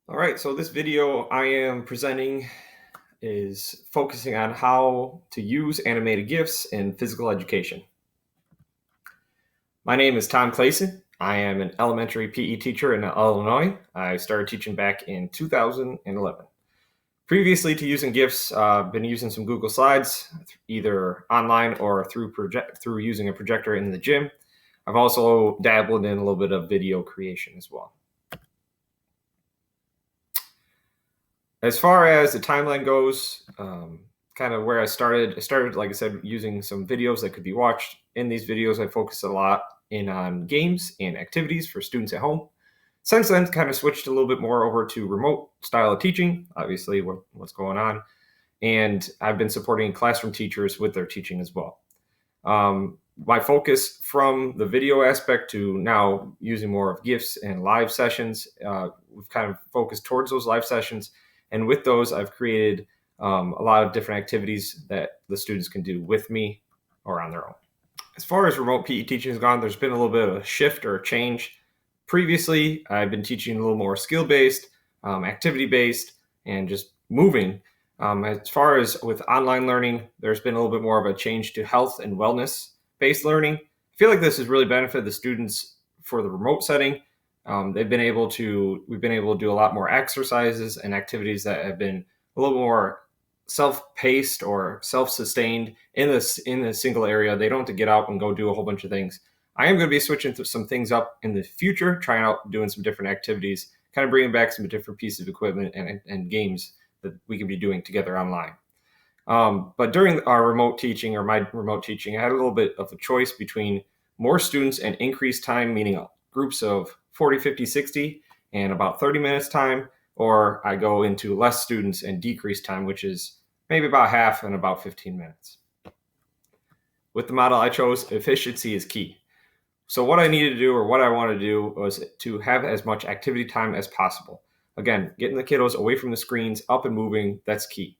All right, so this video I am presenting is focusing on how to use animated GIFs in physical education. My name is Tom Clayson. I am an elementary PE teacher in Illinois. I started teaching back in 2011. Previously to using GIFs, I've been using some Google Slides, either online or through using a projector in the gym. I've also dabbled in a little bit of video creation as well. As far as the timeline goes, kind of where I started, like I said, using some videos that could be watched. In these videos, I focused a lot on games and activities for students at home. Since then, kind of switched a little bit more over to remote style of teaching, obviously what's going on. And I've been supporting classroom teachers with their teaching as well. My focus from the video aspect to now using more of GIFs and live sessions, we've kind of focused towards those live sessions. And with those, I've created a lot of different activities that the students can do with me or on their own. As far as remote PE teaching has gone, there's been a little bit of a shift or a change. Previously, I've been teaching a little more skill-based, activity-based, and just moving. As far as with online learning, there's been a little bit more of a change to health and wellness-based learning. I feel like this has really benefited the students for the remote setting. We've been able to do a lot more exercises and activities that have been a little more self-paced or self-sustained in a single area. They don't have to get out and go do a whole bunch of things. I am going to be switching through some things up in the future, trying out doing some different activities, kind of bringing back some different pieces of equipment and games that we can be doing together online. But during our remote teaching or my remote teaching, I had a little bit of a choice between more students and increased time, meaning groups of 40, 50, 60, and about 30 minutes time, or I go into less students and decrease time, which is maybe about half and about 15 minutes. With the model I chose, efficiency is key. So what I needed to do, or what I wanted to do, was to have as much activity time as possible. Again, getting the kiddos away from the screens, up and moving, that's key.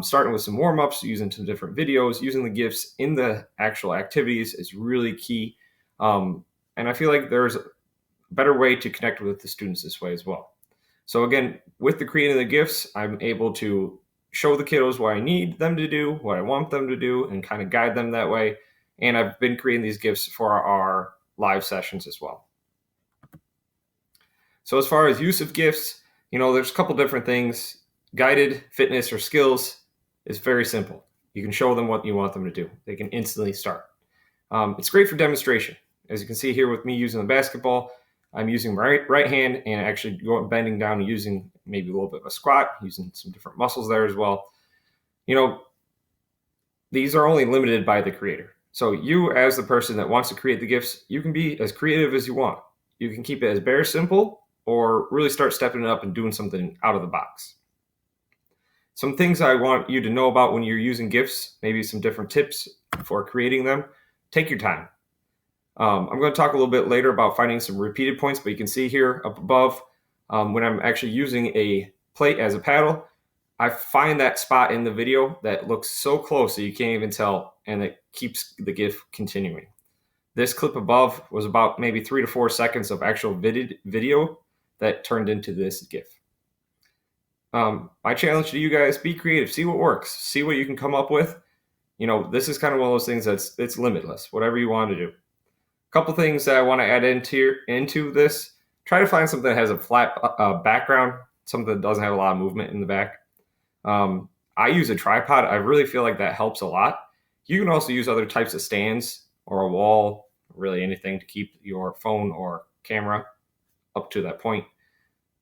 Starting with some warm-ups, using some different videos, using the GIFs in the actual activities is really key. And I feel like there's a better way to connect with the students this way as well. So again, with the creating the GIFs, I'm able to show the kiddos what I need them to do, what I want them to do, and kind of guide them that way. And I've been creating these GIFs for our live sessions as well. So as far as use of GIFs, there's a couple different things. Guided fitness or skills is very simple. You can show them what you want them to do. They can instantly start. It's great for demonstration. As you can see here with me using the basketball, I'm using my right hand and actually bending down and using maybe a little bit of a squat, using some different muscles there as well. These are only limited by the creator. So you, as the person that wants to create the GIFs, you can be as creative as you want. You can keep it as bare simple or really start stepping it up and doing something out of the box. Some things I want you to know about when you're using GIFs, maybe some different tips for creating them. Take your time. I'm going to talk a little bit later about finding some repeated points, but you can see here up above, when I'm actually using a plate as a paddle, I find that spot in the video that looks so close that you can't even tell, and it keeps the GIF continuing. This clip above was about maybe 3 to 4 seconds of actual video that turned into this GIF. My challenge to you guys, be creative, see what works, see what you can come up with. This is kind of one of those things it's limitless, whatever you want to do. A couple things that I want to add into this, try to find something that has a flat background, something that doesn't have a lot of movement in the back. I use a tripod. I really feel like that helps a lot. You can also use other types of stands or a wall, really anything to keep your phone or camera up to that point.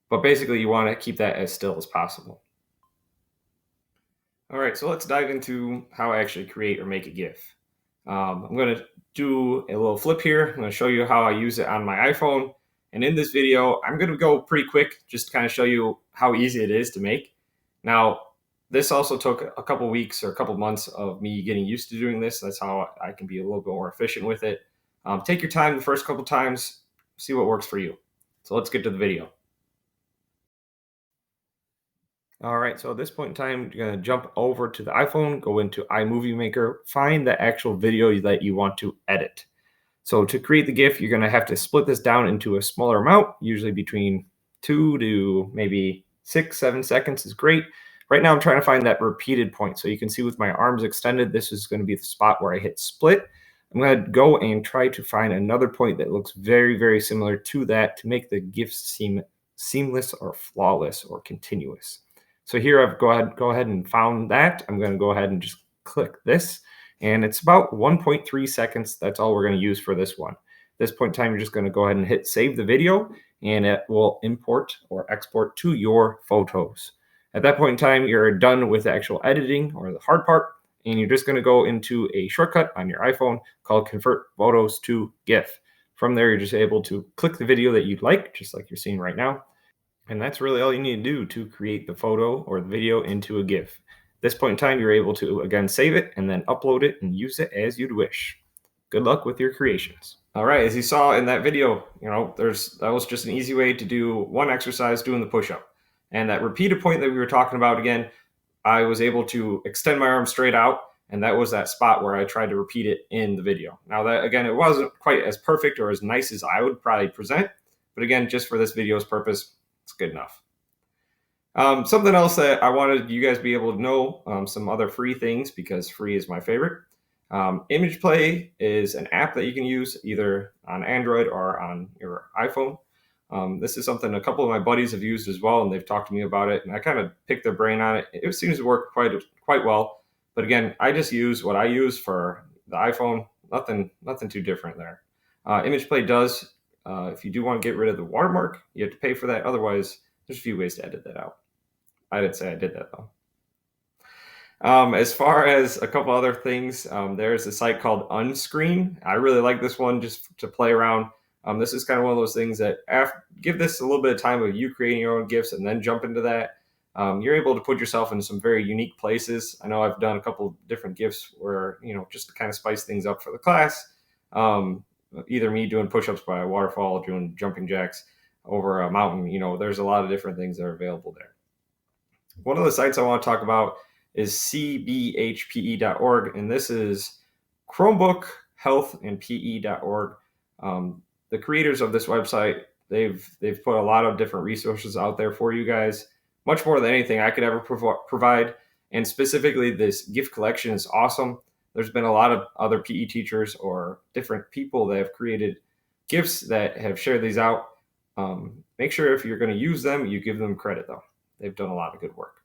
But basically, you want to keep that as still as possible. All right, so let's dive into how I actually create or make a GIF. I'm going to do a little flip here. I'm going to show you how I use it on my iPhone. And in this video, I'm going to go pretty quick just to kind of show you how easy it is to make. Now, this also took a couple weeks or a couple months of me getting used to doing this. That's how I can be a little bit more efficient with it. Take your time the first couple times, see what works for you. So let's get to the video. All right, so at this point in time, you're going to jump over to the iPhone, go into iMovie, find the actual video that you want to edit. So to create the GIF, you're going to have to split this down into a smaller amount, usually between 2 to maybe 6, 7 seconds is great. Right now, I'm trying to find that repeated point. So you can see with my arms extended, this is going to be the spot where I hit split. I'm going to go and try to find another point that looks very, very similar to that to make the GIFs seem seamless or flawless or continuous. So here I've go ahead and found that. I'm going to go ahead and just click this, and it's about 1.3 seconds. That's all we're going to use for this one. At this point in time, you're just going to go ahead and hit save the video, and it will import or export to your photos. At that point in time, you're done with the actual editing or the hard part, and you're just going to go into a shortcut on your iPhone called Convert Photos to GIF. From there, you're just able to click the video that you'd like, just like you're seeing right now. And that's really all you need to do to create the photo or the video into a GIF. At this point in time, you're able to, again, save it and then upload it and use it as you'd wish. Good luck with your creations. All right, as you saw in that video, that was just an easy way to do one exercise doing the push-up. And that repeated point that we were talking about, again, I was able to extend my arm straight out, and that was that spot where I tried to repeat it in the video. Now that, again, it wasn't quite as perfect or as nice as I would probably present, but again, just for this video's purpose, it's good enough. Something else that I wanted you guys to be able to know, some other free things, because free is my favorite. IMGplay is an app that you can use either on Android or on your iPhone. This is something a couple of my buddies have used as well, and they've talked to me about it, and I kind of picked their brain on it. It seems to work quite well. But again, I just use what I use for the iPhone. Nothing too different there. IMGplay does, if you do want to get rid of the watermark, you have to pay for that. Otherwise, there's a few ways to edit that out. I didn't say I did that though. As far as a couple other things, there's a site called Unscreen. I really like this one just to play around. This is kind of one of those things that give this a little bit of time of you creating your own GIFs and then jump into that. You're able to put yourself in some very unique places. I know I've done a couple different GIFs where, just to kind of spice things up for the class. Either me doing push-ups by a waterfall, doing jumping jacks over a mountain. There's a lot of different things that are available there. One of the sites I want to talk about is cbhpe.org, and this is Chromebook Health and PE.org. The creators of this website, they've put a lot of different resources out there for you guys, much more than anything I could ever provide. And specifically, this GIF collection is awesome. There's been a lot of other PE teachers or different people that have created GIFs that have shared these out. Make sure if you're going to use them, you give them credit, though. They've done a lot of good work.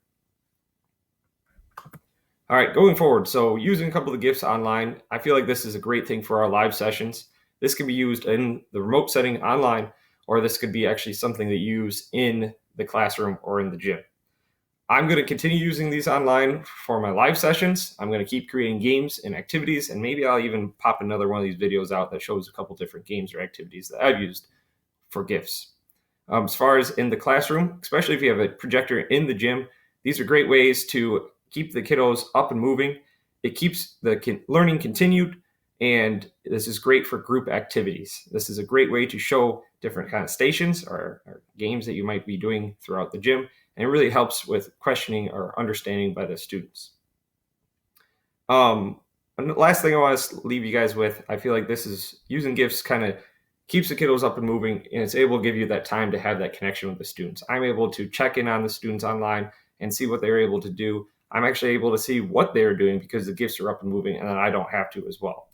All right, going forward, so using a couple of the GIFs online, I feel like this is a great thing for our live sessions. This can be used in the remote setting online, or this could be actually something that you use in the classroom or in the gym. I'm going to continue using these online for my live sessions. I'm going to keep creating games and activities, and maybe I'll even pop another one of these videos out that shows a couple different games or activities that I've used for GIFs. As far as in the classroom, especially if you have a projector in the gym, these are great ways to keep the kiddos up and moving. It keeps the learning continued, and this is great for group activities. This is a great way to show different kind of stations or games that you might be doing throughout the gym, and it really helps with questioning or understanding by the students. And the last thing I want to leave you guys with, I feel like this is using GIFs kind of keeps the kiddos up and moving, and it's able to give you that time to have that connection with the students. I'm able to check in on the students online and see what they're able to do. I'm actually able to see what they're doing because the GIFs are up and moving, and then I don't have to as well.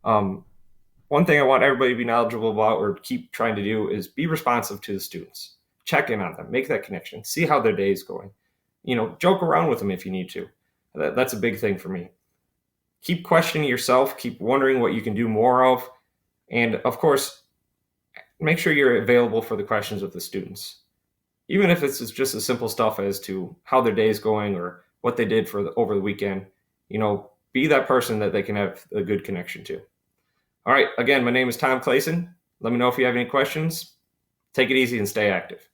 One thing I want everybody to be knowledgeable about or keep trying to do is be responsive to the students. Check in on them, make that connection, see how their day is going. Joke around with them if you need to. That's a big thing for me. Keep questioning yourself, keep wondering what you can do more of, and of course, make sure you're available for the questions with the students. Even if it's just as simple stuff as to how their day is going or what they did over the weekend, be that person that they can have a good connection to. All right, again, my name is Tom Clayson. Let me know if you have any questions. Take it easy and stay active.